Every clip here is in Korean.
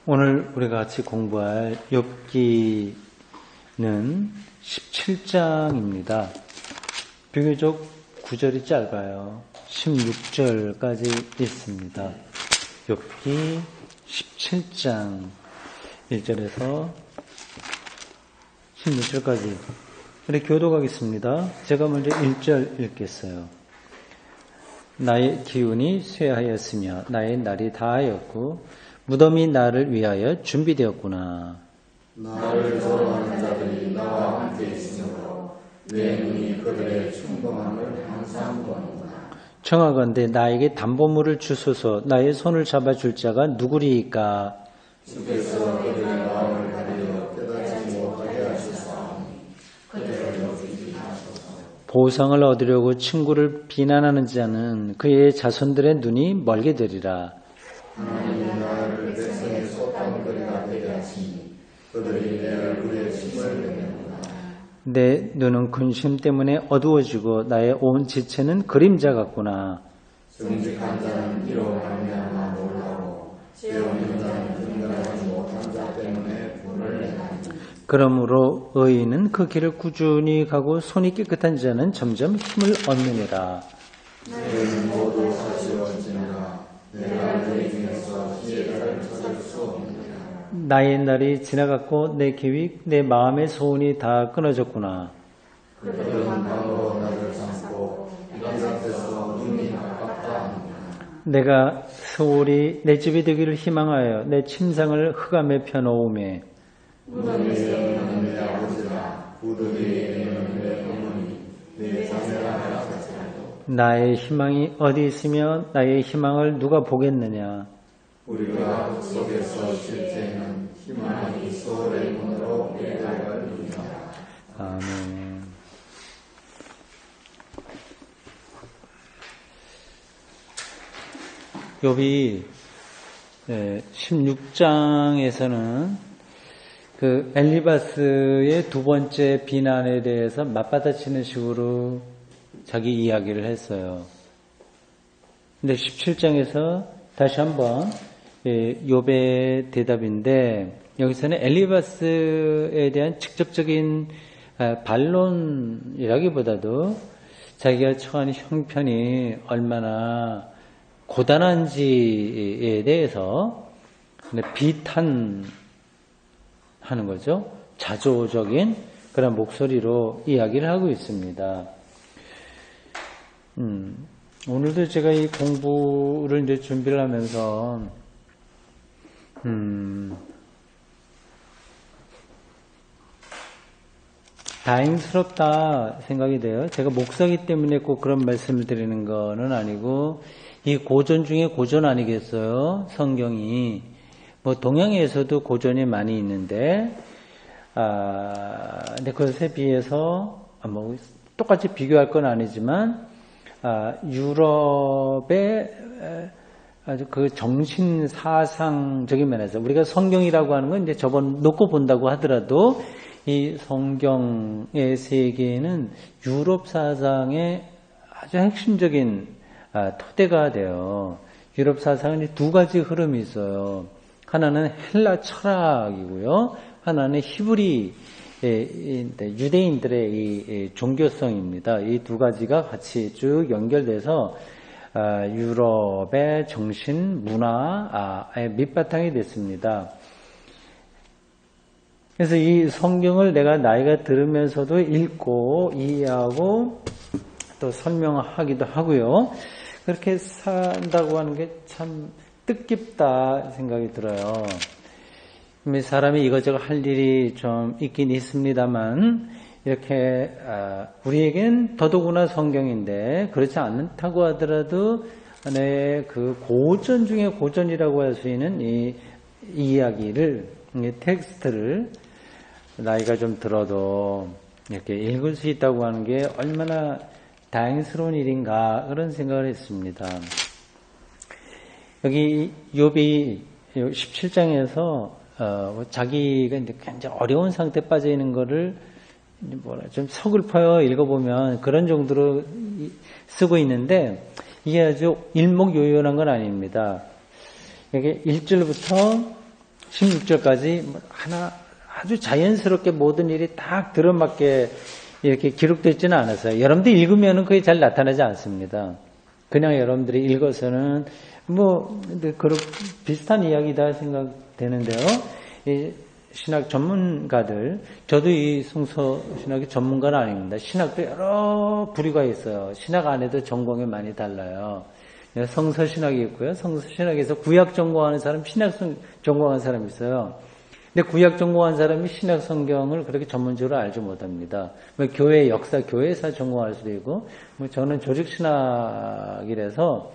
오늘 우리가 같이 공부할 욥기는 17장입니다. 비교적 구절이 짧아요. 16절까지 있습니다. 욥기 17장 1절에서 16절까지 우리 교독하겠습니다. 제가 먼저 1절 읽겠어요. 나의 기운이 쇠하였으며 나의 날이 다하였고 무덤이 나를 위하여 준비되었구나. 나를 조롱하는 자들이 나와 함께 있으므로 내 눈이 그들의 충동함을 항상 보는구나. 청하건대 나에게 담보물을 주소서. 나의 손을 잡아줄 자가 누구리이까? 주께서 그들의 마음을 가리려 깨닫지 못하게 하시사오니 그들을 높이게 하소서. 보상을 얻으려고 친구를 비난하는 자는 그의 자손들의 눈이 멀게 되리라. 하나님이 나를 백성의 속담거리가 되게 하시니 그들이 내 얼굴에 침을 내는구나. 내 눈은 근심 때문에 어두워지고 나의 온 지체는 그림자 같구나. 정직한 자는 이로 말미암아 놀라고 죄 없는 자는 분별하지 못한 자 때문에 분을 내나니. 그러므로 의인은 그 길을 꾸준히 가고 손이 깨끗한 자는 점점 힘을 얻느니라. 너희는 모두 사시원지니라 내가 너희 중에서 지혜자를 찾을 수 없느니라. 나의 날이 지나갔고 내 계획, 내 마음의 소원이 다 끊어졌구나. 그들은 방으로 나를 삼고 이런 앞에서 눈이 아깝다 하느니라. 내가 소홀히 내 집이 되기를 희망하여 내 침상을 흑암에 펴놓으매 무덤 위에 있는 내 아버지라 무덤 위에 있는 내 어머니 내 자매라 할지라도 나의 희망이 어디 있으며 나의 희망을 누가 보겠느냐. 우리가 흙 속에서 쉴 때에는 희망이 소홀의 문으로 예배를 누리라. 아멘. 욥이 16장에서는 그 엘리바스의 두 번째 비난에 대해서 맞받아치는 식으로 자기 이야기를 했어요. 근데 17장에서 다시 한번 욥의 대답인데 여기서는 엘리바스에 대한 직접적인 반론이라기보다도 자기가 처한 형편이 얼마나 고단한지에 대해서 비탄하는 거죠. 자조적인 그런 목소리로 이야기를 하고 있습니다. 오늘도 제가 이 공부를 이제 준비를 하면서 다행스럽다 생각이 돼요. 제가 목사기 때문에 꼭 그런 말씀을 드리는 거는 아니고 이 고전 중에 고전 아니겠어요? 성경이 뭐 동양에서도 고전이 많이 있는데 근데 그것에 비해서 뭐 똑같이 비교할 건 아니지만 유럽의 아주 그 정신 사상적인 면에서 우리가 성경이라고 하는 건 이제 접어놓고 본다고 하더라도 이 성경의 세계는 유럽 사상의 아주 핵심적인 토대가 돼요. 유럽 사상은 두 가지 흐름이 있어요. 하나는 헬라 철학이고요. 하나는 히브리 유대인들의 이 종교성입니다. 이 두 가지가 같이 쭉 연결돼서 유럽의 정신, 문화의 밑바탕이 됐습니다. 그래서 이 성경을 내가 나이가 들으면서도 읽고 이해하고 또 설명하기도 하고요. 그렇게 산다고 하는 게 참 뜻깊다 생각이 들어요. 사람이 이것저것 할 일이 좀 있긴 있습니다만 이렇게 우리에겐 더더구나 성경인데 그렇지 않다고 하더라도 그 고전 중에 고전이라고 할 수 있는 이 이야기를, 이 텍스트를 나이가 좀 들어도 이렇게 읽을 수 있다고 하는 게 얼마나 다행스러운 일인가 그런 생각을 했습니다. 여기 욥이 17장에서 자기가 이제 굉장히 어려운 상태에 빠져 있는 거를 좀 서글퍼요 읽어보면 그런 정도로 쓰고 있는데 이게 아주 일목요연한 건 아닙니다. 이게 1절부터 16절까지 하나 아주 자연스럽게 모든 일이 딱 들어맞게 이렇게 기록되어 있지는 않았어요. 여러분들 읽으면은 그게 잘 나타나지 않습니다. 그냥 여러분들이 읽어서는 그런 비슷한 이야기다 생각되는데요. 이 신학 전문가들, 저도 이 성서 신학의 전문가는 아닙니다. 신학도 여러 부류가 있어요. 신학 안에도 전공이 많이 달라요. 성서 신학이 있고요. 성서 신학에서 구약 전공하는 사람, 신학 전공하는 사람이 있어요. 근데 구약 전공한 사람이 신약 성경을 그렇게 전문적으로 알지 못합니다. 교회 역사, 교회사 전공할 수도 있고, 저는 조직 신학이라서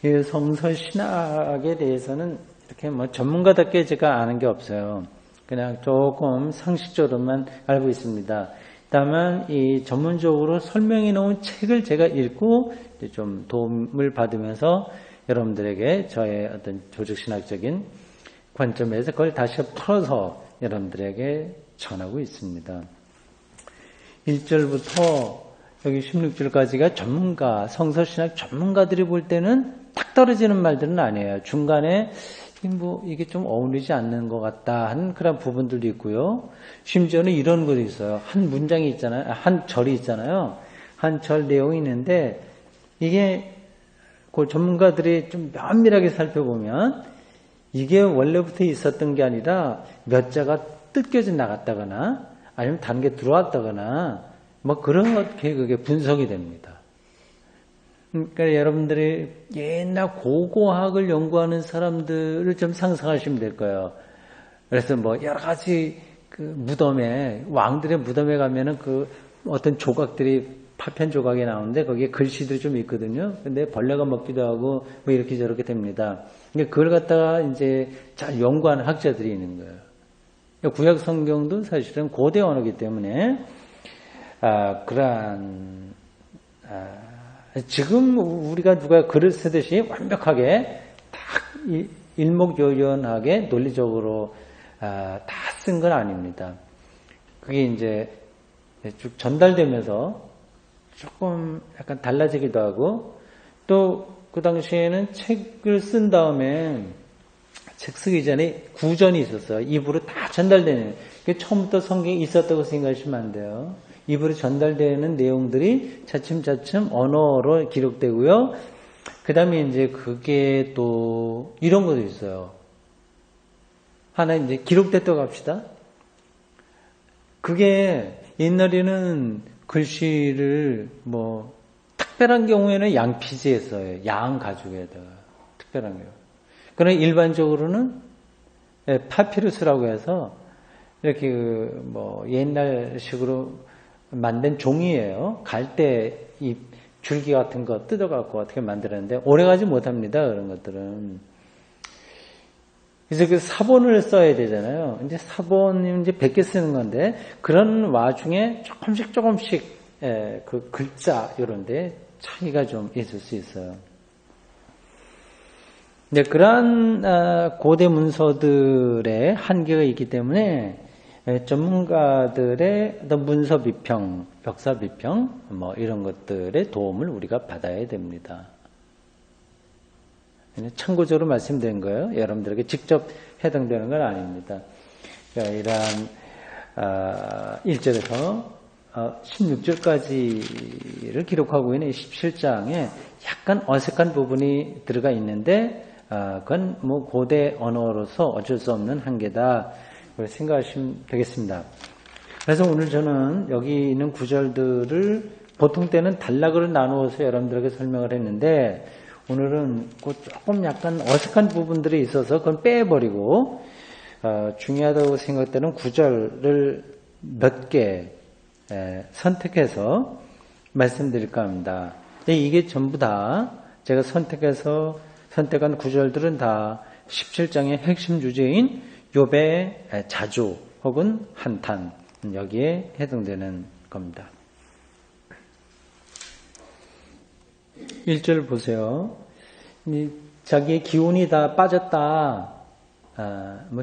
이 성서 신학에 대해서는 이렇게 전문가답게 제가 아는 게 없어요. 그냥 조금 상식적으로만 알고 있습니다. 다만 이 전문적으로 설명해 놓은 책을 제가 읽고 좀 도움을 받으면서 여러분들에게 저의 어떤 조직신학적인 관점에서 그걸 다시 풀어서 여러분들에게 전하고 있습니다. 1절부터 여기 16절까지가 전문가, 성서신학 전문가들이 볼 때는 딱 떨어지는 말들은 아니에요. 중간에 이게 좀 어울리지 않는 것 같다 하는 그런 부분들도 있고요. 심지어는 이런 것도 있어요. 한 문장이 있잖아요. 한 절이 있잖아요. 한 절 내용이 있는데 이게 그 전문가들이 좀 면밀하게 살펴보면 이게 원래부터 있었던 게 아니라 몇 자가 뜯겨져 나갔다거나 아니면 다른 게 들어왔다거나 그렇게 그게 분석이 됩니다. 그러니까 여러분들이 옛날 고고학을 연구하는 사람들을 좀 상상하시면 될 거예요. 그래서 여러 가지 그 무덤에, 왕들의 무덤에 가면은 그 어떤 조각들이 파편 조각이 나오는데 거기에 글씨들이 좀 있거든요. 근데 벌레가 먹기도 하고 이렇게 저렇게 됩니다. 근데 그걸 갖다가 이제 잘 연구하는 학자들이 있는 거예요. 구약 성경도 사실은 고대 언어이기 때문에 지금 우리가 누가 글을 쓰듯이 완벽하게 딱 일목요연하게 논리적으로 다 쓴 건 아닙니다. 그게 이제 쭉 전달되면서 조금 약간 달라지기도 하고 또 그 당시에는 책을 쓴 다음에 책 쓰기 전에 구전이 있었어요. 입으로 다 전달되는. 처음부터 성경이 있었다고 생각하시면 안 돼요. 입으로 전달되는 내용들이 차츰차츰 언어로 기록되고요. 그 다음에 이제 그게 또 이런 것도 있어요. 하나 이제 기록됐다고 합시다. 그게 옛날에는 글씨를 특별한 경우에는 양피지에 써요. 양 가죽에다가. 특별한 경우. 그러나 일반적으로는 파피루스라고 해서 이렇게 옛날식으로 만든 종이에요. 갈대 이 줄기 같은 거 뜯어갖고 어떻게 만들었는데 오래가지 못합니다. 그런 것들은. 그래서 그 사본을 써야 되잖아요. 이제 사본이 이제 100개 쓰는 건데 그런 와중에 조금씩 그 글자 이런데 차이가 좀 있을 수 있어요. 근데 그러한 고대 문서들의 한계가 있기 때문에 전문가들의 어떤 문서 비평, 역사 비평, 이런 것들의 도움을 우리가 받아야 됩니다. 참고적으로 말씀드린 거예요. 여러분들에게 직접 해당되는 건 아닙니다. 그러니까 이러한 1절에서 16절까지를 기록하고 있는 17장에 약간 어색한 부분이 들어가 있는데 그건 고대 언어로서 어쩔 수 없는 한계다. 생각하시면 되겠습니다. 그래서 오늘 저는 여기 있는 구절들을 보통 때는 단락으로 나누어서 여러분들에게 설명을 했는데 오늘은 조금 약간 어색한 부분들이 있어서 그건 빼버리고 중요하다고 생각되는 구절을 몇 개 선택해서 말씀드릴까 합니다. 이게 전부 다 제가 선택한 구절들은 다 17장의 핵심 주제인 욥의 자주 혹은 한탄 여기에 해당되는 겁니다. 1절 보세요. 자기의 기운이 다 빠졌다.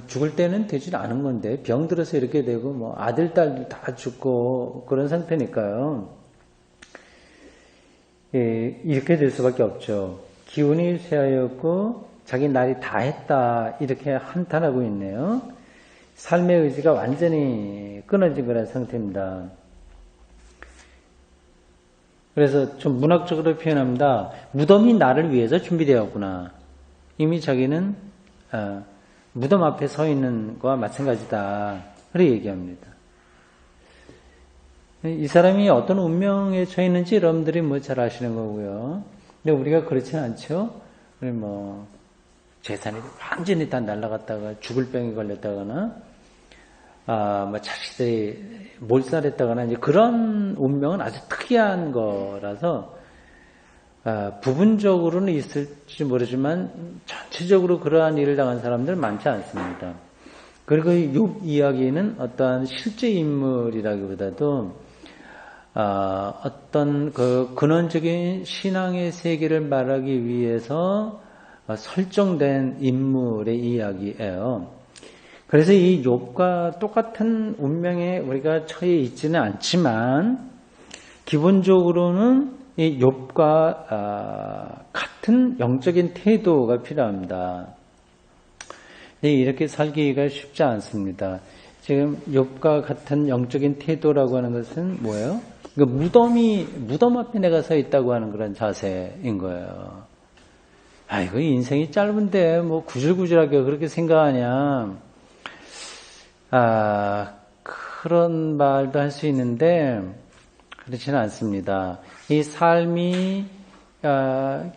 죽을 때는 되지 않은 건데 병 들어서 이렇게 되고 아들 딸 다 죽고 그런 상태니까요. 이렇게 될 수밖에 없죠. 기운이 쇠하였고 자기 날이 다 했다 이렇게 한탄하고 있네요. 삶의 의지가 완전히 끊어진 그런 상태입니다. 그래서 좀 문학적으로 표현합니다. 무덤이 나를 위해서 준비되었구나. 이미 자기는 무덤 앞에 서 있는 거와 마찬가지다. 그렇게 얘기합니다. 이 사람이 어떤 운명에 처해 있는지 여러분들이 뭐 잘 아시는 거고요. 근데 우리가 그렇지는 않죠. 우리 뭐 재산이 완전히 다 날아갔다가 죽을 병에 걸렸다거나, 뭐 자식들이 몰살했다거나 이제 그런 운명은 아주 특이한 거라서 부분적으로는 있을지 모르지만 전체적으로 그러한 일을 당한 사람들 많지 않습니다. 그리고 욥 이야기는 어떠한 실제 인물이라기보다도 어떤 그 근원적인 신앙의 세계를 말하기 위해서 설정된 인물의 이야기예요. 그래서 이 욥과 똑같은 운명에 우리가 처해 있지는 않지만 기본적으로는 이 욥과 같은 영적인 태도가 필요합니다. 이렇게 살기가 쉽지 않습니다. 지금 욥과 같은 영적인 태도라고 하는 것은 뭐예요? 무덤 앞에 내가 서 있다고 하는 그런 자세인 거예요. 아이고 인생이 짧은데 뭐 구질구질하게 그렇게 생각하냐? 그런 말도 할 수 있는데 그렇지는 않습니다. 이 삶이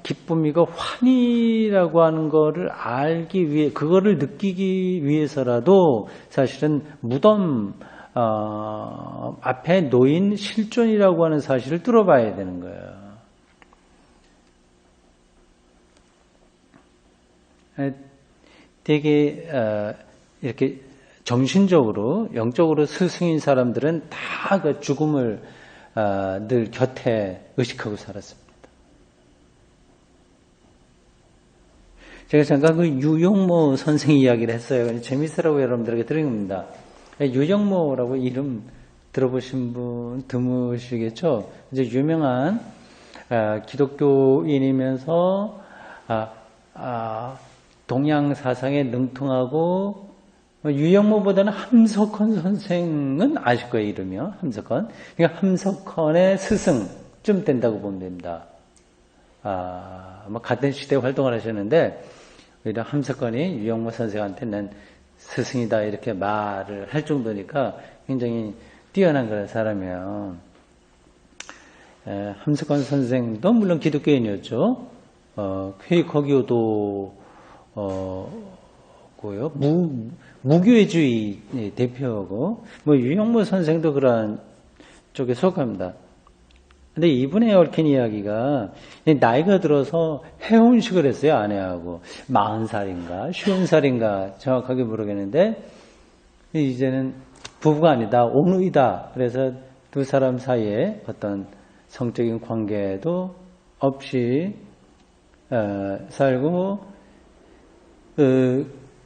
기쁨이고 환희라고 하는 거를 알기 위해, 그거를 느끼기 위해서라도 사실은 무덤 앞에 놓인 실존이라고 하는 사실을 뚫어봐야 되는 거예요. 되게 이렇게 정신적으로, 영적으로 스승인 사람들은 다 그 죽음을 늘 곁에 의식하고 살았습니다. 제가 잠깐 그 유영모 선생 이야기를 했어요. 재밌으라고 여러분들에게 드린 겁니다. 유영모라고 이름 들어보신 분 드무시겠죠? 이제 유명한 기독교인이면서 동양 사상에 능통하고 유영모보다는 함석헌 선생은 아실 거예요, 이름이요. 함석헌. 그러니까 함석헌의 스승쯤 된다고 보면 됩니다. 같은 시대에 활동을 하셨는데 오히려 함석헌이 유영모 선생한테 난 스승이다 이렇게 말을 할 정도니까 굉장히 뛰어난 그런 사람이에요. 함석헌 선생도 물론 기독교인이었죠. 퀘이커교도 고요. 무교회주의 대표고 뭐 유영모 선생도 그런 쪽에 속합니다. 근데 이분의 얽힌 이야기가 나이가 들어서 해혼식을 했어요, 아내하고. 40살인가 50살인가 정확하게 모르겠는데 이제는 부부가 아니다, 온누이다. 그래서 두 사람 사이에 어떤 성적인 관계도 없이 살고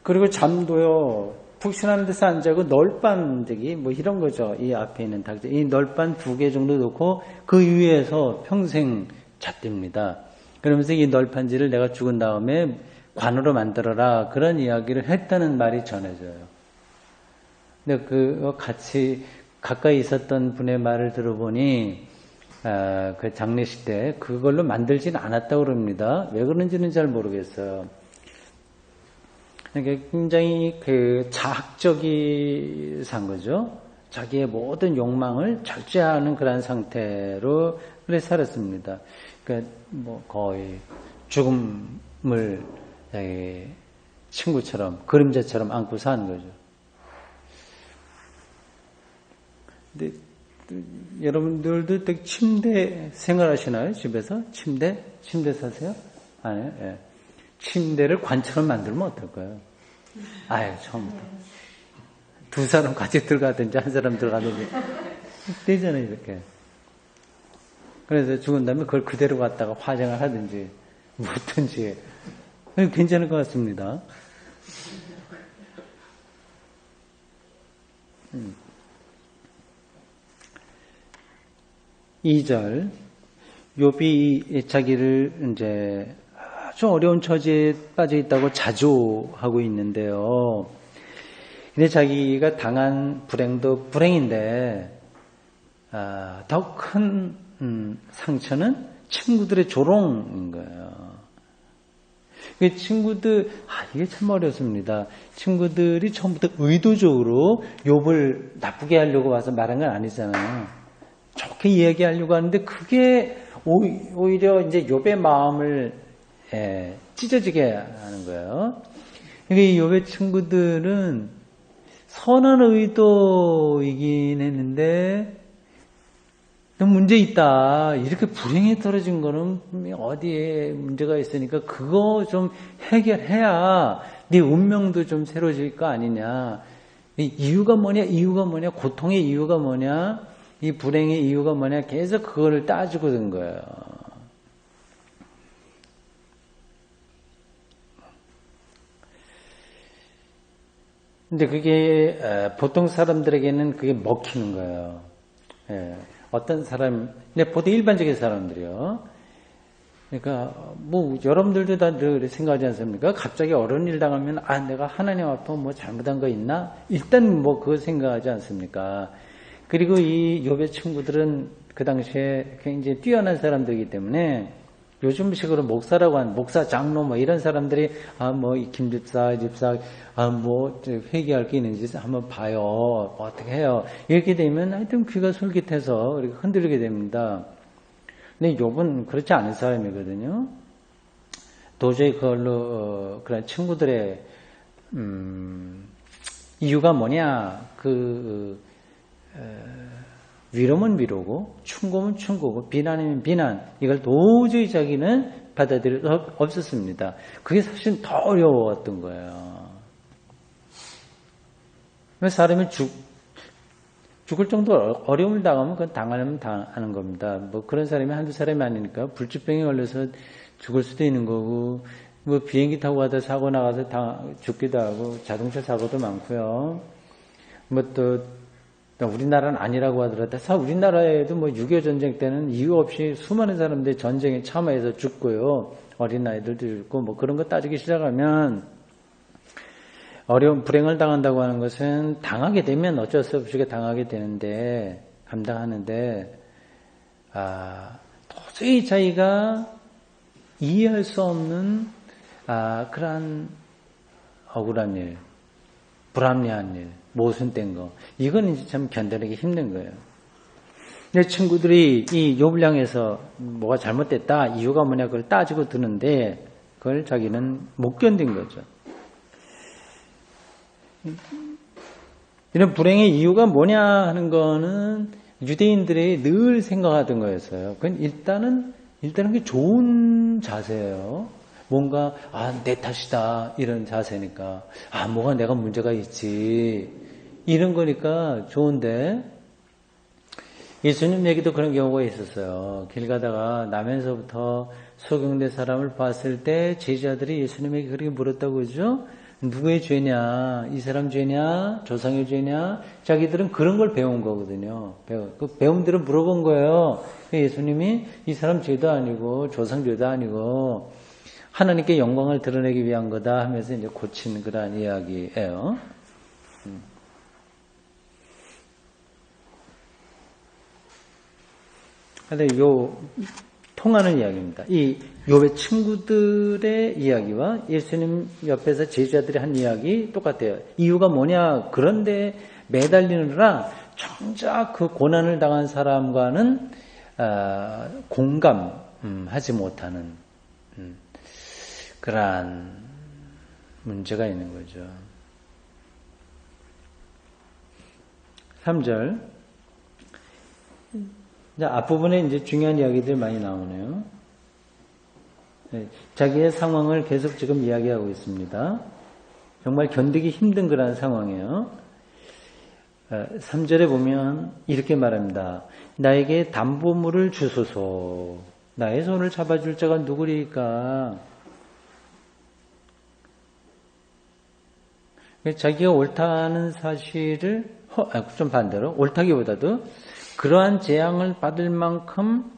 그리고 잠도요 푹신한 데서 안 자고 널빤데기 뭐 이런 거죠. 이 앞에 있는 닭들 이 널빤 2개 정도 놓고 그 위에서 평생 잤답니다. 그러면서 이 널판지를 내가 죽은 다음에 관으로 만들어라 그런 이야기를 했다는 말이 전해져요. 근데 그 같이 가까이 있었던 분의 말을 들어보니 그 장례식 때 그걸로 만들지는 않았다고 그럽니다. 왜 그런지는 잘 모르겠어요. 그러니까 굉장히 그 자학적이 산 거죠. 자기의 모든 욕망을 절제하는 그런 상태로 그래 살았습니다. 그러니까 뭐 거의 죽음을 친구처럼 그림자처럼 안고 사는 거죠. 근데 여러분들도 되게 침대 생활하시나요? 집에서 침대 사세요? 아니요. 예. 침대를 관처럼 만들면 어떨까요? 아유, 처음부터. 두 사람 같이 들어가든지 한 사람 들어가든지 되잖아요, 이렇게. 그래서 죽은 다음에 그걸 그대로 갖다가 화장을 하든지 뭐든지 괜찮을 것 같습니다. 2절 욥이 자기를 이제 아주 어려운 처지에 빠져 있다고 자조하고 있는데요. 근데 자기가 당한 불행도 불행인데 더 큰 상처는 친구들의 조롱인 거예요. 친구들, 이게 참 어렵습니다. 친구들이 처음부터 의도적으로 욥을 나쁘게 하려고 와서 말한 건 아니잖아요. 좋게 이야기하려고 하는데 그게 오히려 이제 욥의 마음을 찢어지게 하는 거예요. 이 욥의 친구들은 선한 의도이긴 했는데 문제 있다. 이렇게 불행에 떨어진 거는 어디에 문제가 있으니까 그거 좀 해결해야 네 운명도 좀 새로워질 거 아니냐. 이유가 뭐냐? 고통의 이유가 뭐냐? 이 불행의 이유가 뭐냐? 계속 그거를 따지고 든 거예요. 근데 그게 보통 사람들에게는 그게 먹히는 거예요. 어떤 사람, 근데 보통 일반적인 사람들이요. 그러니까 여러분들도 다 늘 생각하지 않습니까? 갑자기 어려운 일 당하면 내가 하나님 앞에 잘못한 거 있나? 일단 그거 생각하지 않습니까? 그리고 이 욥의 친구들은 그 당시에 굉장히 뛰어난 사람들이기 때문에 요즘식으로 목사라고 하는 목사, 장로 이런 사람들이 이 김집사, 이 집사 회개할 게 있는지 한번 봐요. 어떻게 해요? 이렇게 되면 하여튼 귀가 솔깃해서 이렇게 흔들리게 됩니다. 근데 욥은 그렇지 않은 사람이거든요. 도저히 그걸로 그런 친구들의 이유가 뭐냐? 위로면 위로고 충고면 충고고 비난이면 비난, 이걸 도저히 자기는 받아들일 수 없었습니다. 그게 사실 더 어려웠던 거예요. 사람이 죽을 정도로 어려움을 당하면 그건 당하면 당하는 겁니다. 그런 사람이 한두 사람이 아니니까 불치병에 걸려서 죽을 수도 있는 거고 비행기 타고 가다 사고 나가서 죽기도 하고 자동차 사고도 많고요. 또 우리나라는 아니라고 하더라도 우리나라에도 6.25 전쟁 때는 이유 없이 수많은 사람들이 전쟁에 참여해서 죽고요. 어린아이들도 죽고 그런 거 따지기 시작하면 어려운 불행을 당한다고 하는 것은 당하게 되면 어쩔 수 없이 당하게 되는데 감당하는데 도저히 자기가 이해할 수 없는 그러한 억울한 일, 불합리한 일, 모순된 거, 이건 이제 참 견뎌내기 힘든 거예요. 내 친구들이 이 욥을 향해서 뭐가 잘못됐다, 이유가 뭐냐 그걸 따지고 드는데 그걸 자기는 못 견딘 거죠. 이런 불행의 이유가 뭐냐 하는 거는 유대인들이 늘 생각하던 거였어요. 그건 일단은 그게 좋은 자세예요. 뭔가 내 탓이다 이런 자세니까 뭐가 내가 문제가 있지 이런 거니까 좋은데, 예수님 얘기도 그런 경우가 있었어요. 길 가다가 나면서부터 소경된 사람을 봤을 때 제자들이 예수님에게 그렇게 물었다고 그러죠. 누구의 죄냐? 이 사람 죄냐? 조상의 죄냐? 자기들은 그런 걸 배운 거거든요. 배운 대로 물어본 거예요. 예수님이 이 사람 죄도 아니고 조상 죄도 아니고 하나님께 영광을 드러내기 위한 거다 하면서 이제 고친 그러한 이야기예요. 근데 통하는 이야기입니다. 이 욥의 친구들의 이야기와 예수님 옆에서 제자들이 한 이야기 똑같아요. 이유가 뭐냐? 그런데 매달리느라 정작 그 고난을 당한 사람과는 공감하지 못하는 그러한 문제가 있는 거죠. 3절. 앞부분에 이제 중요한 이야기들 많이 나오네요. 자기의 상황을 계속 지금 이야기하고 있습니다. 정말 견디기 힘든 그런 상황이에요. 3절에 보면 이렇게 말합니다. 나에게 담보물을 주소서. 나의 손을 잡아줄 자가 누구리까? 자기가 옳다는 사실을 좀 반대로 옳다기보다도 그러한 재앙을 받을 만큼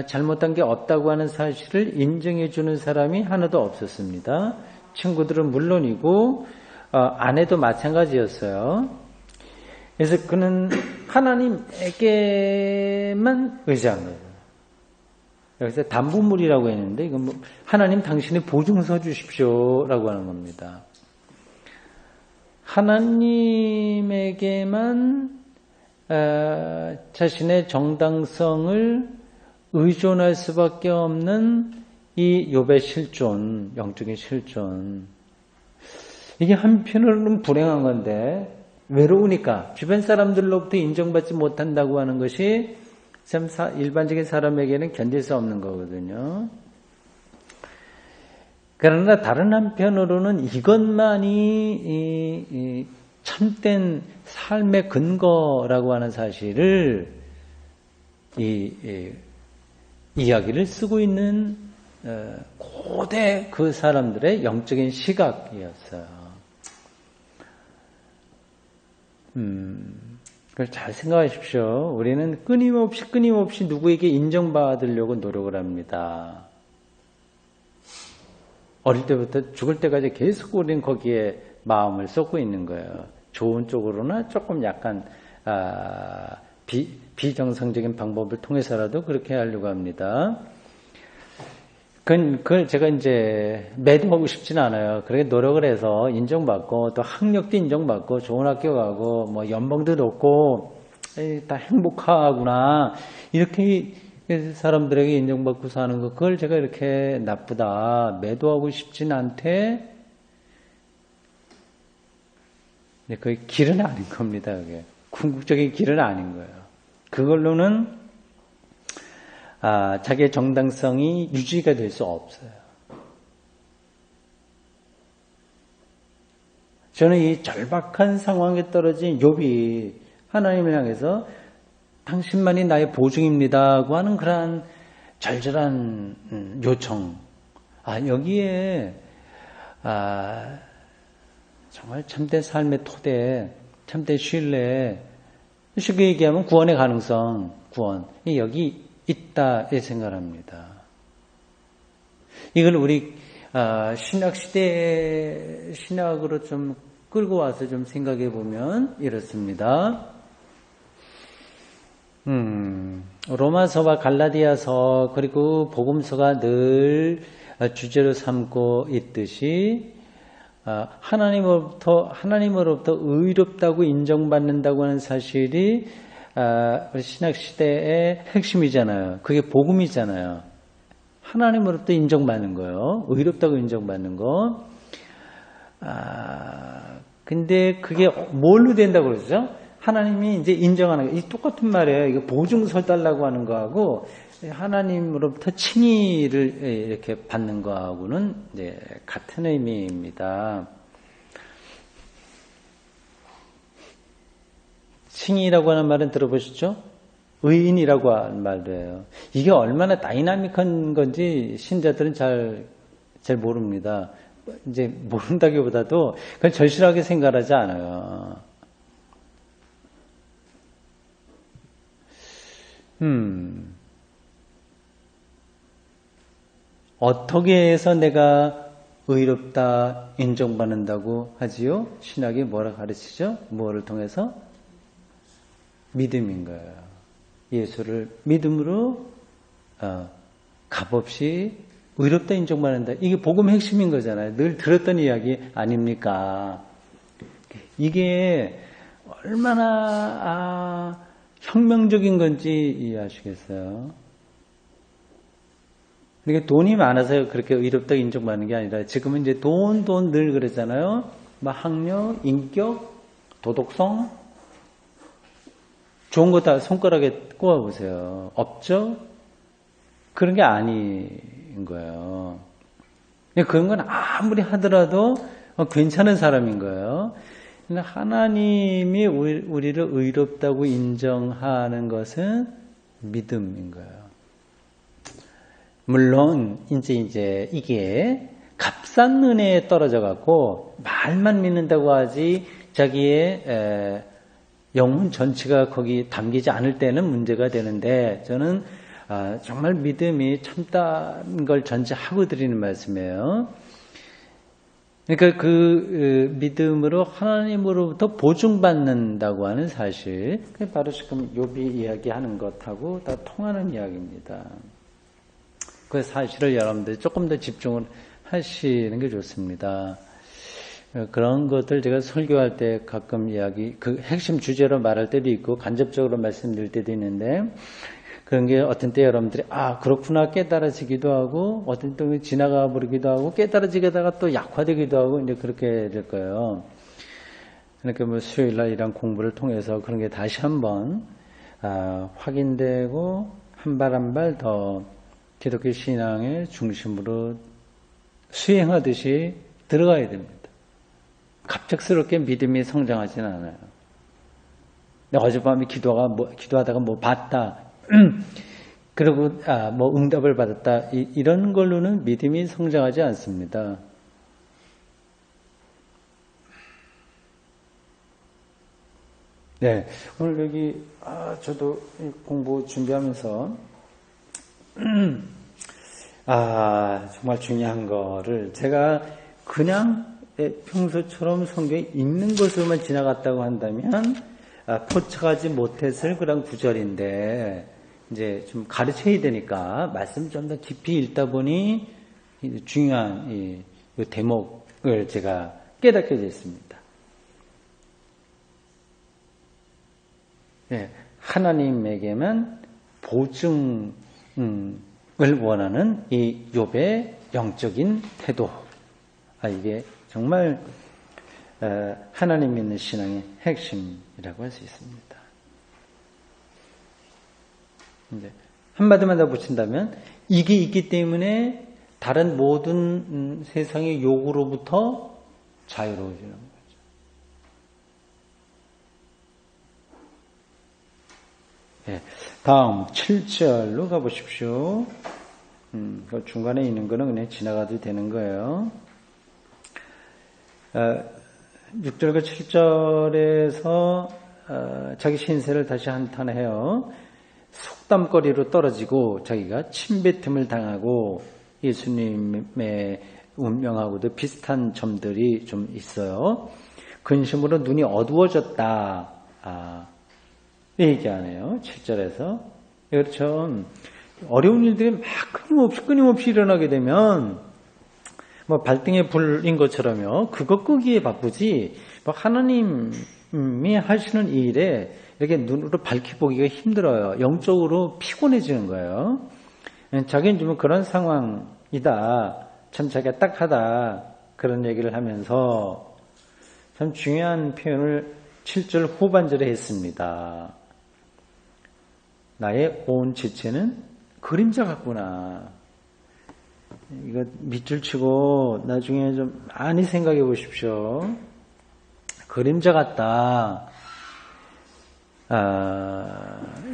잘못한 게 없다고 하는 사실을 인정해 주는 사람이 하나도 없었습니다. 친구들은 물론이고 아내도 마찬가지였어요. 그래서 그는 하나님에게만 의지한 거예요. 여기서 담보물이라고 했는데 이건 뭐 하나님 당신이 보증서 주십시오라고 하는 겁니다. 하나님에게만 자신의 정당성을 의존할 수밖에 없는 이 욥의 실존, 영적인 실존. 이게 한편으로는 불행한 건데 외로우니까 주변 사람들로부터 인정받지 못한다고 하는 것이 참 일반적인 사람에게는 견딜 수 없는 거거든요. 그러나 다른 한편으로는 이것만이 참된 삶의 근거라고 하는 사실을 이야기를 쓰고 있는 고대 그 사람들의 영적인 시각이었어요. 그걸 잘 생각하십시오. 우리는 끊임없이 누구에게 인정받으려고 노력을 합니다. 어릴 때부터 죽을 때까지 계속 우리는 거기에 마음을 쏟고 있는 거예요. 좋은 쪽으로나 조금 약간 비정상적인 방법을 통해서라도 그렇게 하려고 합니다. 그걸 제가 이제 매도하고 싶지는 않아요. 그렇게 노력을 해서 인정받고 또 학력도 인정받고 좋은 학교 가고 뭐 연봉도 높고 다 행복하구나 이렇게 사람들에게 인정받고 사는 거 그걸 제가 이렇게 나쁘다 매도하고 싶진 않대. 근데 그게 길은 아닌 겁니다. 그게 궁극적인 길은 아닌 거예요. 그걸로는 자기의 정당성이 유지가 될 수 없어요. 저는 이 절박한 상황에 떨어진 욥이 하나님을 향해서 당신만이 나의 보증입니다고 하는 그러한 절절한 요청. 여기에 정말 참된 삶의 토대, 참된 신뢰, 쉽게 얘기하면 구원의 가능성, 구원이 여기 있다 이 생각을 합니다. 이걸 우리 신학 시대의 신학으로 좀 끌고 와서 좀 생각해 보면 이렇습니다. 로마서와 갈라디아서 그리고 복음서가 늘 주제로 삼고 있듯이 하나님으로부터 의롭다고 인정받는다고 하는 사실이 우리 신학 시대의 핵심이잖아요. 그게 복음이잖아요. 하나님으로부터 인정받는 거예요. 의롭다고 인정받는 거. 근데 그게 뭘로 된다고 그러죠? 하나님이 이제 인정하는 거. 이 똑같은 말이에요. 이거 보증서 달라고 하는 거하고 하나님으로부터 칭의를 이렇게 받는 거하고는 이제 같은 의미입니다. 칭의라고 하는 말은 들어보셨죠? 의인이라고 하는 말이에요. 이게 얼마나 다이나믹한 건지 신자들은 잘 모릅니다. 이제 모른다기보다도 그건 절실하게 생각하지 않아요. 어떻게 해서 내가 의롭다 인정받는다고 하지요? 신학이 뭐라 가르치죠? 뭐를 통해서? 믿음인 거예요. 예수를 믿음으로 값없이 의롭다 인정받는다. 이게 복음 핵심인 거잖아요. 늘 들었던 이야기 아닙니까? 이게 얼마나 혁명적인 건지 이해하시겠어요? 그러니까 돈이 많아서 그렇게 의롭다 인정받는 게 아니라 지금은 이제 돈 늘 그랬잖아요. 학력, 인격, 도덕성 좋은 거 다 손가락에 꼽아보세요. 없죠? 그런 게 아닌 거예요. 그런 건 아무리 하더라도 괜찮은 사람인 거예요. 하나님이 우리를 의롭다고 인정하는 것은 믿음인 거예요. 물론 이제 이게 값싼 은혜에 떨어져 갖고 말만 믿는다고 하지 자기의 영혼 전체가 거기 담기지 않을 때는 문제가 되는데 저는 정말 믿음이 참다는 걸 전제하고 드리는 말씀이에요. 그러니까 그 믿음으로 하나님으로부터 보증받는다고 하는 사실, 그게 바로 지금 욥이 이야기하는 것하고 다 통하는 이야기입니다. 그 사실을 여러분들이 조금 더 집중을 하시는 게 좋습니다. 그런 것들 제가 설교할 때 가끔 그 핵심 주제로 말할 때도 있고 간접적으로 말씀드릴 때도 있는데, 그런 게 어떤 때 여러분들이 그렇구나 깨달아지기도 하고, 어떤 때 지나가 버리기도 하고, 깨달아지게다가 또 약화되기도 하고, 이제 그렇게 될 거예요. 그러니까 뭐 수요일날 이런 공부를 통해서 그런 게 다시 한번 확인되고 한 발 한 발 더 기독교 신앙의 중심으로 수행하듯이 들어가야 됩니다. 갑작스럽게 믿음이 성장하지는 않아요. 내가 어젯밤에 기도하다가 뭐 봤다. 그리고 뭐 응답을 받았다. 이런 걸로는 믿음이 성장하지 않습니다. 네, 오늘 여기 저도 공부 준비하면서 정말 중요한 거를 제가 그냥 평소처럼 성경에 있는 것으로만 지나갔다고 한다면 포착하지 못했을 그런 구절인데, 이제 좀 가르쳐야 되니까 말씀 좀 더 깊이 읽다 보니 중요한 이 대목을 제가 깨닫게 됐습니다. 네, 하나님에게만 보증을 원하는 이 욥의 영적인 태도, 이게 정말 하나님 믿는 신앙의 핵심이라고 할 수 있습니다. 이제 한마디만 더 붙인다면, 이게 있기 때문에 다른 모든 세상의 욕으로부터 자유로워지는 거죠. 네, 다음 7절로 가보십시오. 그 중간에 있는 거는 그냥 지나가도 되는 거예요. 6절과 7절에서 자기 신세를 다시 한탄해요. 속담거리로 떨어지고 자기가 침뱉음을 당하고 예수님의 운명하고도 비슷한 점들이 좀 있어요. 근심으로 눈이 어두워졌다. 얘기하네요. 7절에서. 그렇죠. 어려운 일들이 막 끊임없이 일어나게 되면 뭐 발등에 불인 것처럼요. 그거 끄기에 바쁘지, 뭐 하나님이 하시는 일에 이렇게 눈으로 밝히 보기가 힘들어요. 영적으로 피곤해지는 거예요. 자기는 좀 그런 상황이다. 참 자기가 딱하다. 그런 얘기를 하면서 참 중요한 표현을 7절 후반절에 했습니다. 나의 온 지체는 그림자 같구나. 이거 밑줄 치고 나중에 좀 많이 생각해 보십시오. 그림자 같다.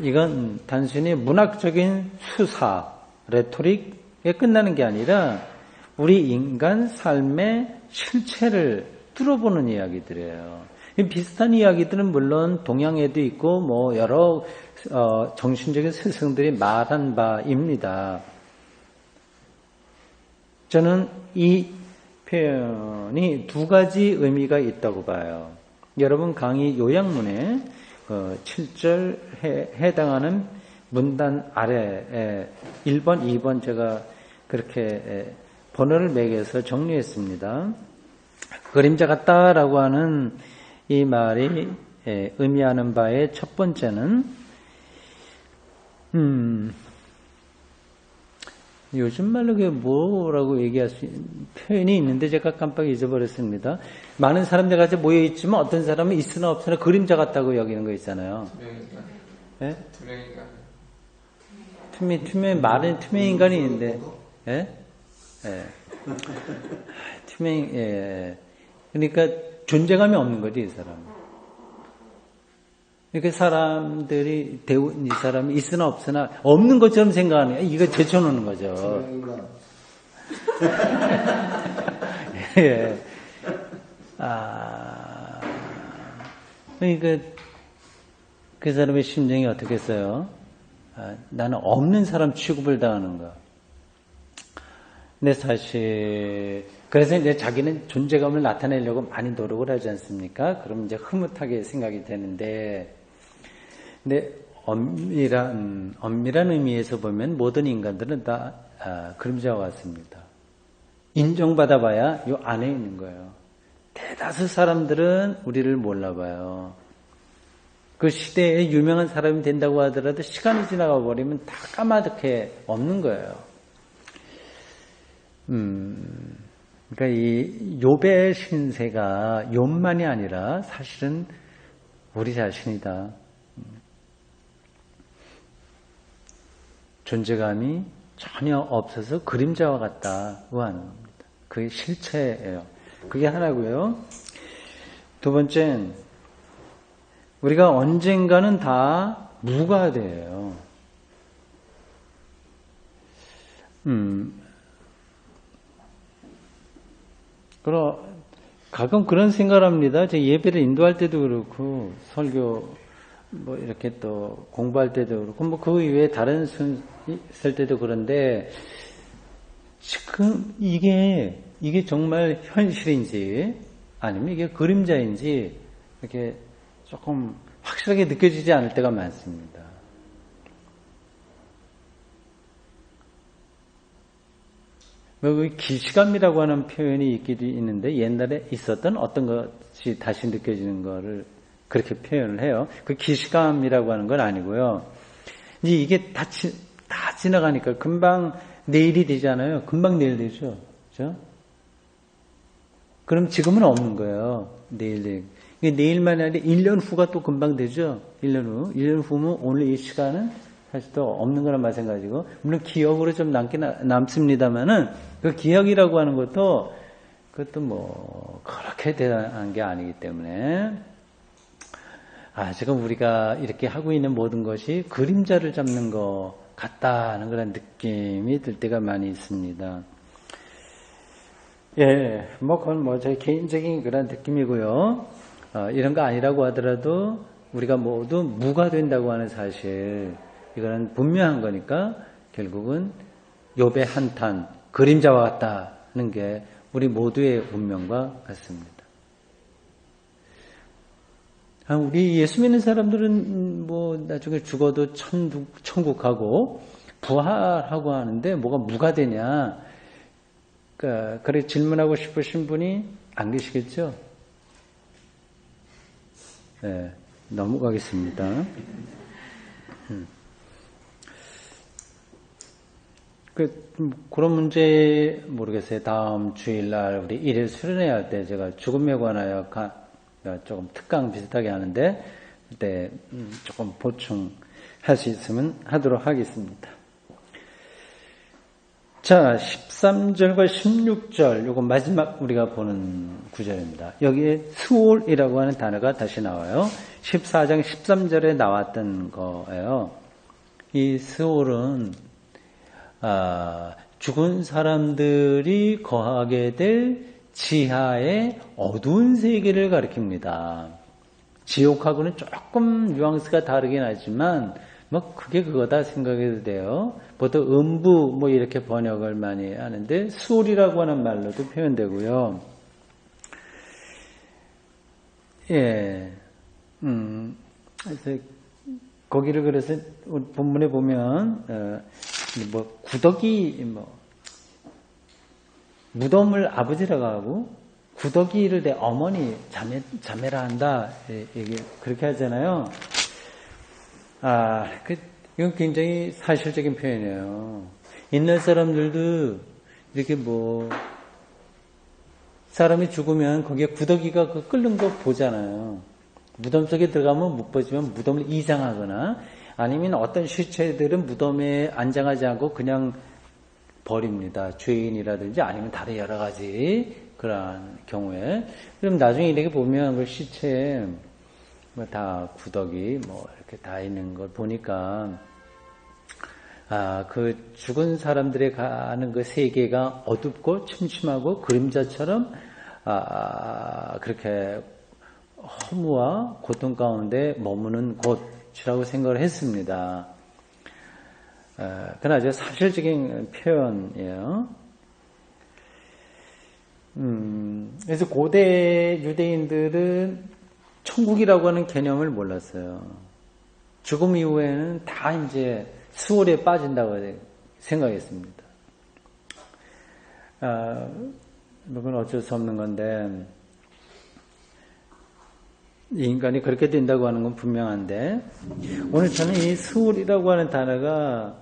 이건 단순히 문학적인 수사, 레토릭에 끝나는 게 아니라 우리 인간 삶의 실체를 뚫어보는 이야기들이에요. 비슷한 이야기들은 물론 동양에도 있고 뭐 여러 정신적인 스승들이 말한 바입니다. 저는 이 표현이 두 가지 의미가 있다고 봐요. 여러분 강의 요약문에 7절에 해당하는 문단 아래에 1번, 2번 제가 그렇게 번호를 매겨서 정리했습니다. 그림자 같다라고 하는 이 말이 의미하는 바의 첫 번째는 요즘 말로 그게 뭐라고 얘기할 수 있는 표현이 있는데 제가 깜빡 잊어버렸습니다. 많은 사람들 같이 모여있지만 어떤 사람은 있으나 없으나 그림자 같다고 여기는 거 있잖아요. 투명인간. 예? 투명인간. 말은 투명인간이 있는데, 예? 예. 그러니까 존재감이 없는 거지, 이 사람. 이렇게 사람들이 이 사람이 있으나 없으나 없는 것처럼 생각하는 거예요. 이거 제쳐놓는 거죠. 예. 그러니까 그 사람의 심정이 어떻겠어요? 나는 없는 사람 취급을 당하는 거야. 근데 사실 그래서 이제 자기는 존재감을 나타내려고 많이 노력을 하지 않습니까? 그럼 이제 흐뭇하게 생각이 되는데, 근데 엄밀한 의미에서 보면 모든 인간들은 다 그림자와 같습니다. 인정받아봐야 요 안에 있는 거예요. 대다수 사람들은 우리를 몰라봐요. 그 시대에 유명한 사람이 된다고 하더라도 시간이 지나가 버리면 다 까마득해 없는 거예요. 그러니까 이 욥의 신세가 욥만이 아니라 사실은 우리 자신이다. 존재감이 전혀 없어서 그림자와 같다. 의아합니다. 그게 실체예요. 그게 하나고요. 두 번째는 우리가 언젠가는 다 무가 돼요. 가끔 그런 생각을 합니다. 제 예배를 인도할 때도 그렇고, 설교, 뭐, 이렇게 또 공부할 때도 그렇고, 뭐, 그 이외에 다른 있을 때도 그런데, 지금 이게 정말 현실인지, 아니면 이게 그림자인지, 이렇게 조금 확실하게 느껴지지 않을 때가 많습니다. 그 기시감이라고 하는 표현이 있기도 있는데 옛날에 있었던 어떤 것이 다시 느껴지는 거를 그렇게 표현을 해요. 그 기시감이라고 하는 건 아니고요. 이제 이게 다 지나가니까 금방 내일이 되잖아요. 금방 내일 되죠. 그렇죠? 그럼 지금은 없는 거예요. 내일만이 아니라 1년 후가 또 금방 되죠. 1년 후면 오늘 이 시간은 사실 또 없는 거랑 마찬가지고, 물론 기억으로 좀 남습니다만은, 그 기억이라고 하는 것도, 그것도 뭐, 그렇게 대단한 게 아니기 때문에, 지금 우리가 이렇게 하고 있는 모든 것이 그림자를 잡는 것 같다는 그런 느낌이 들 때가 많이 있습니다. 예, 그건 제 개인적인 그런 느낌이고요. 이런 거 아니라고 하더라도, 우리가 모두 무가 된다고 하는 사실, 이거는 분명한 거니까 결국은 욥의 한탄, 그림자와 같다는 게 우리 모두의 운명과 같습니다. 우리 예수 믿는 사람들은 뭐 나중에 죽어도 천국하고 부활하고 하는데 뭐가 무가 되냐? 그래 질문하고 싶으신 분이 안 계시겠죠? 네, 넘어가겠습니다. 그런 문제 모르겠어요. 다음 주일날 우리 일일 수련회 할 때 제가 죽음에 관하여 조금 특강 비슷하게 하는데 그때 조금 보충할 수 있으면 하도록 하겠습니다. 자, 13절과 16절 요거 마지막 우리가 보는 구절입니다. 여기에 스올이라고 하는 단어가 다시 나와요. 14장 13절에 나왔던 거예요. 이 스올은 죽은 사람들이 거하게 될 지하의 어두운 세계를 가리킵니다. 지옥하고는 조금 뉘앙스가 다르긴 하지만 뭐 그게 그거다 생각해도 돼요. 보통 음부 뭐 이렇게 번역을 많이 하는데 수울이라고 하는 말로도 표현되고요. 예, 그래서 거기를 그래서 본문에 보면 구더기 무덤을 아버지라고 하고 구더기를 내 어머니 자매라 한다 그렇게 하잖아요. 이건 굉장히 사실적인 표현이에요. 옛날 사람들도 이렇게 사람이 죽으면 거기에 구더기가 끓는 거 보잖아요. 무덤 속에 들어가면 못 보지만 무덤을 이장하거나 아니면 어떤 시체들은 무덤에 안장하지 않고 그냥 버립니다. 죄인이라든지 아니면 다른 여러 가지 그러한 경우에. 그럼 나중에 이렇게 보면 그 시체에 다 구더기 이렇게 다 있는 걸 보니까 그 죽은 사람들의 가는 그 세계가 어둡고 침침하고 그림자처럼 그렇게 허무와 고통 가운데 머무는 곳이라고 생각을 했습니다. 그건 아주 사실적인 표현이에요. 그래서 고대 유대인들은 천국이라고 하는 개념을 몰랐어요. 죽음 이후에는 다 이제 수월에 빠진다고 생각했습니다. 그건 어쩔 수 없는 건데, 인간이 그렇게 된다고 하는 건 분명한데, 오늘 저는 이 수월이라고 하는 단어가,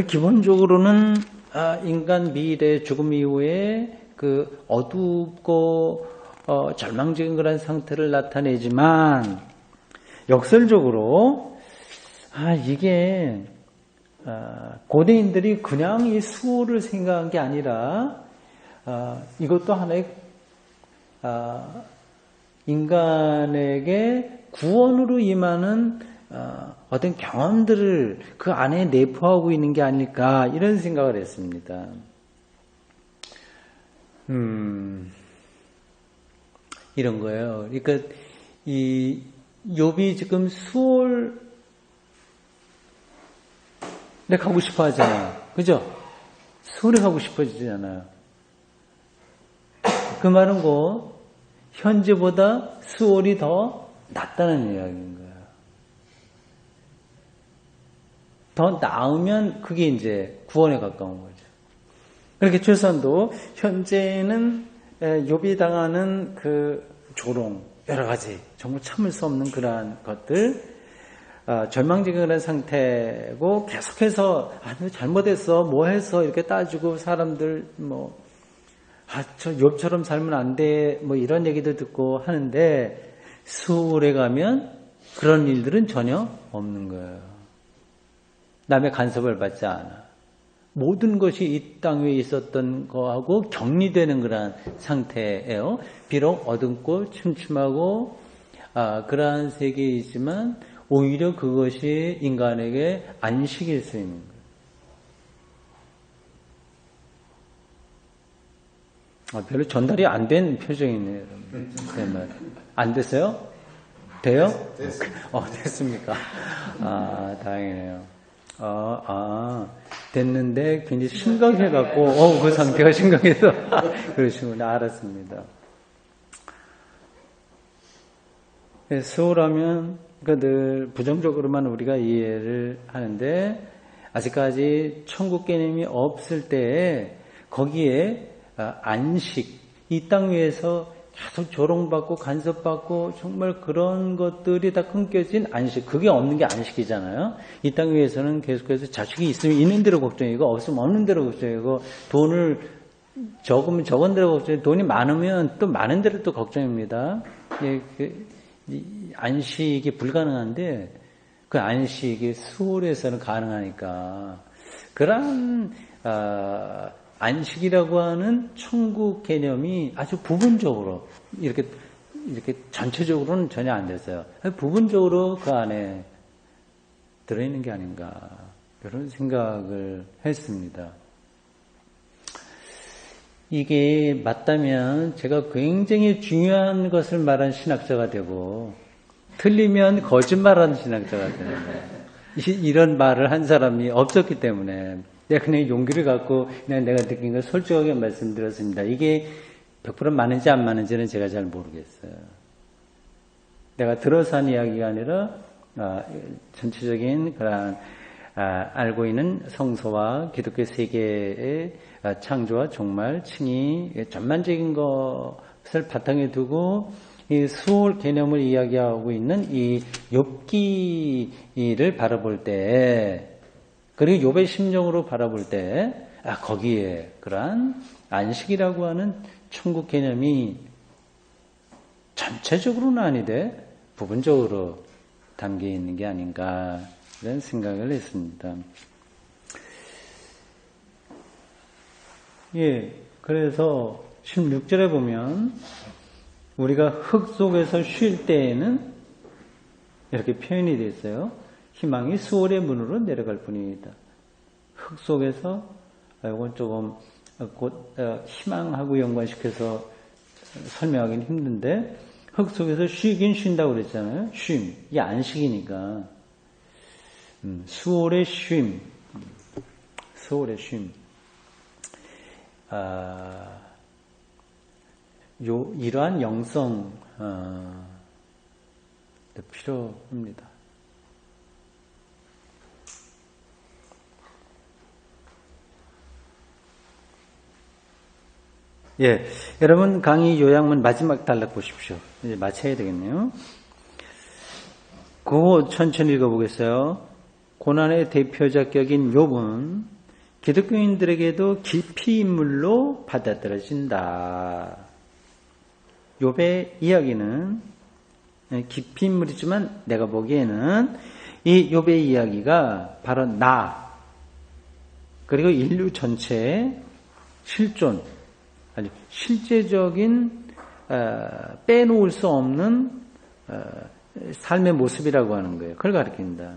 기본적으로는 인간 미래 죽음 이후에 그 어둡고 절망적인 그런 상태를 나타내지만, 역설적으로 이게 고대인들이 그냥 이 수호를 생각한 게 아니라 이것도 하나의 인간에게 구원으로 임하는 어떤 경험들을 그 안에 내포하고 있는 게 아닐까 이런 생각을 했습니다. 이런 거예요. 그러니까 이 욥이 지금 수월에 가고 싶어 하잖아요. 그죠? 수월에 가고 싶어지잖아요. 그 말은 현재보다 수월이 더 낫다는 이야기인 거예요. 더 나으면 그게 이제 구원에 가까운 거죠. 그렇게 최소한도 현재는 욥이 당하는 그 조롱, 여러 가지 정말 참을 수 없는 그러한 것들, 절망적인 그런 상태고 계속해서 너 잘못했어, 뭐해서 이렇게 따지고 사람들 저 욥처럼 살면 안 돼, 이런 얘기도 듣고 하는데 수월에 가면 그런 일들은 전혀 없는 거예요. 남의 간섭을 받지 않아. 모든 것이 이 땅 위에 있었던 거하고 격리되는 그러한 상태예요. 비록 어둡고 침침하고 그러한 세계이지만 오히려 그것이 인간에게 안식일 수 있는 거예요. 별로 전달이 안 된 표정이네요. 안 됐어요? 돼요? 됐습니까? 다행이네요. 됐는데 굉장히 심각해갖고, 그 상태가 심각해서 그러시구나. 알았습니다. 수호라면 늘 부정적으로만 우리가 이해를 하는데 아직까지 천국 개념이 없을 때에 거기에 안식, 이 땅 위에서 계속 조롱받고 간섭받고 정말 그런 것들이 다 끊겨진 안식, 그게 없는 게 안식이잖아요. 이 땅 위에서는 계속해서 자식이 있으면 있는 대로 걱정이고 없으면 없는 대로 걱정이고 돈을 적으면 적은 대로 걱정이고 돈이 많으면 또 많은 대로 또 걱정입니다. 안식이 불가능한데 그 안식이 수월에서는 가능하니까 그런 안식이라고 하는 천국 개념이 아주 부분적으로 이렇게 전체적으로는 전혀 안 됐어요. 부분적으로 그 안에 들어있는 게 아닌가 그런 생각을 했습니다. 이게 맞다면 제가 굉장히 중요한 것을 말한 신학자가 되고 틀리면 거짓말하는 신학자가 되는 거예요. 이런 말을 한 사람이 없었기 때문에 내가 그냥 용기를 갖고 그냥 내가 느낀 걸 솔직하게 말씀드렸습니다. 이게 100% 맞는지 안 맞는지는 제가 잘 모르겠어요. 내가 들어서 한 이야기가 아니라 전체적인 그런 알고 있는 성서와 기독교 세계의 창조와 종말, 칭의, 전반적인 것을 바탕에 두고 이 수월 개념을 이야기하고 있는 이 욥기를 바라볼 때 그리고 욥의 심정으로 바라볼 때 거기에 그러한 안식이라고 하는 천국 개념이 전체적으로는 아니되 부분적으로 담겨 있는 게 아닌가 이런 생각을 했습니다. 그래서 16절에 보면 우리가 흙 속에서 쉴 때에는 이렇게 표현이 되어 있어요. 희망이 수월의 문으로 내려갈 뿐이다. 흙 속에서 이건 조금 희망하고 연관시켜서 설명하기는 힘든데 흙 속에서 쉬긴 쉰다고 그랬잖아요. 쉼. 이게 안식이니까. 수월의 쉼, 수월의 쉼. 이러한 영성 필요합니다. 예, 여러분 강의 요약문 마지막 단락 보십시오. 이제 마쳐야 되겠네요. 그거 천천히 읽어보겠어요. 고난의 대표작격인 욥은 기독교인들에게도 깊이 인물로 받아들여진다. 욥의 이야기는 깊이 인물이지만 내가 보기에는 이 욥의 이야기가 바로 나 그리고 인류 전체의 실존, 아니 실제적인 빼놓을 수 없는 삶의 모습이라고 하는 거예요. 그걸 가리킨다.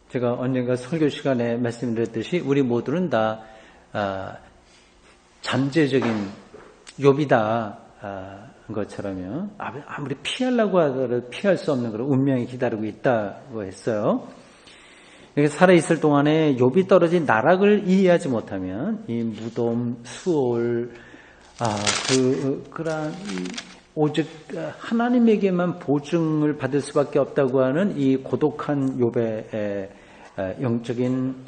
제가 언젠가 설교 시간에 말씀드렸듯이 우리 모두는 다 잠재적인 욥이다 것처럼요. 아무리 피하려고 하더라도 피할 수 없는 그런 운명이 기다리고 있다고 했어요. 이렇게 살아있을 동안에 욥이 떨어진 나락을 이해하지 못하면 이 무덤, 수월, 그러한 오직 하나님에게만 보증을 받을 수밖에 없다고 하는 이 고독한 욥의 영적인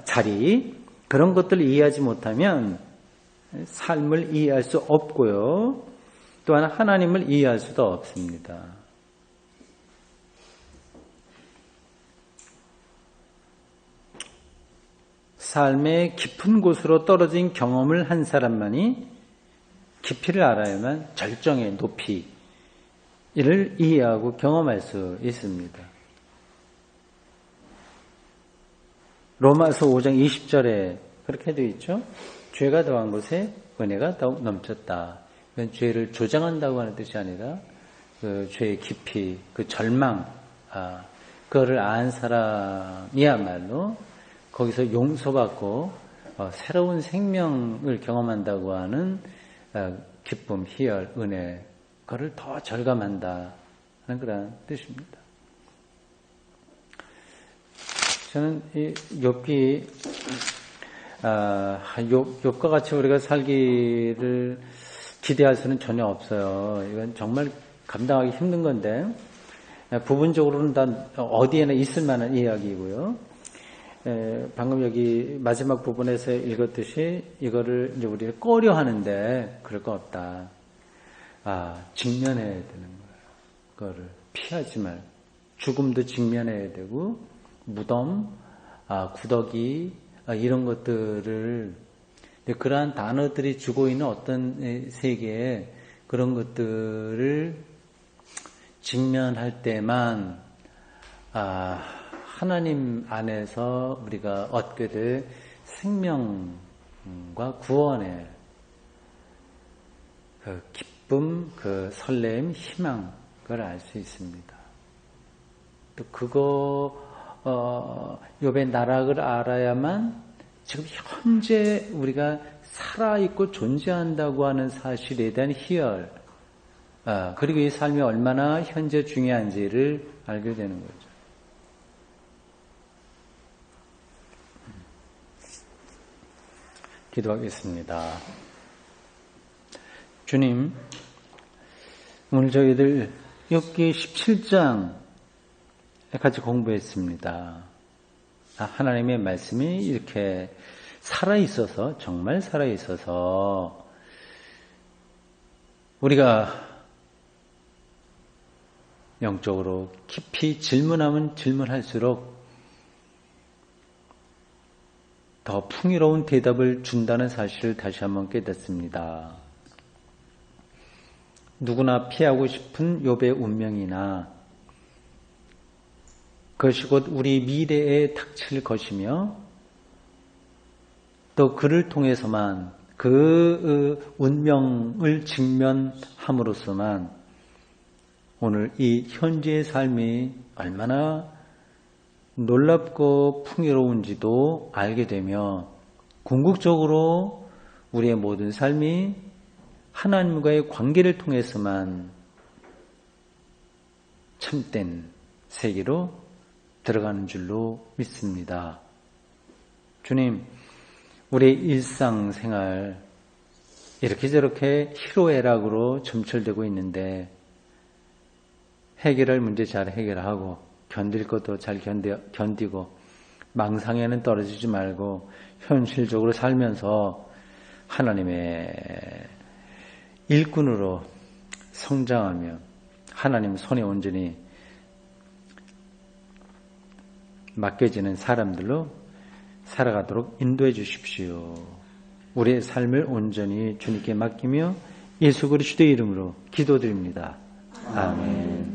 자리, 그런 것들을 이해하지 못하면 삶을 이해할 수 없고요. 또한 하나님을 이해할 수도 없습니다. 삶의 깊은 곳으로 떨어진 경험을 한 사람만이 깊이를 알아야만 절정의 높이 이를 이해하고 경험할 수 있습니다. 로마서 5장 20절에 그렇게 되어 있죠. 죄가 더한 곳에 은혜가 더욱 넘쳤다. 이건 죄를 조장한다고 하는 뜻이 아니라 그 죄의 깊이, 그 절망, 그거를 안 사람이야말로 거기서 용서받고 새로운 생명을 경험한다고 하는 기쁨, 희열, 은혜, 그거를 더 절감한다 하는 그런 뜻입니다. 저는 이 욥기, 욥과 같이 우리가 살기를 기대할 수는 전혀 없어요. 이건 정말 감당하기 힘든 건데, 부분적으로는 다 어디에나 있을 만한 이야기이고요. 방금 여기 마지막 부분에서 읽었듯이 이거를 이제 우리가 꺼려 하는데 그럴 거 없다. 직면해야 되는 거예요. 그거를 피하지 말고. 죽음도 직면해야 되고, 무덤, 구더기, 이런 것들을, 그러한 단어들이 주고 있는 어떤 세계에 그런 것들을 직면할 때만, 하나님 안에서 우리가 얻게 될 생명과 구원의 그 기쁨, 그 설렘, 희망, 그걸 알 수 있습니다. 또 욥의 나락을 알아야만 지금 현재 우리가 살아있고 존재한다고 하는 사실에 대한 희열, 그리고 이 삶이 얼마나 현재 중요한지를 알게 되는 거죠. 기도하겠습니다. 주님, 오늘 저희들 욥기 17장 같이 공부했습니다. 하나님의 말씀이 이렇게 살아있어서, 정말 살아있어서 우리가 영적으로 깊이 질문하면 질문할수록 더 풍요로운 대답을 준다는 사실을 다시 한번 깨닫습니다. 누구나 피하고 싶은 욥의 운명이나 그것이 곧 우리 미래에 닥칠 것이며 또 그를 통해서만 그 운명을 직면함으로써만 오늘 이 현재의 삶이 얼마나 놀랍고 풍요로운지도 알게 되며 궁극적으로 우리의 모든 삶이 하나님과의 관계를 통해서만 참된 세계로 들어가는 줄로 믿습니다. 주님, 우리의 일상생활 이렇게 저렇게 희로애락으로 점철되고 있는데 해결할 문제 잘 해결하고 견딜 것도 잘 견디고 망상에는 떨어지지 말고 현실적으로 살면서 하나님의 일꾼으로 성장하며 하나님 손에 온전히 맡겨지는 사람들로 살아가도록 인도해 주십시오. 우리의 삶을 온전히 주님께 맡기며 예수 그리스도의 이름으로 기도드립니다. 아멘.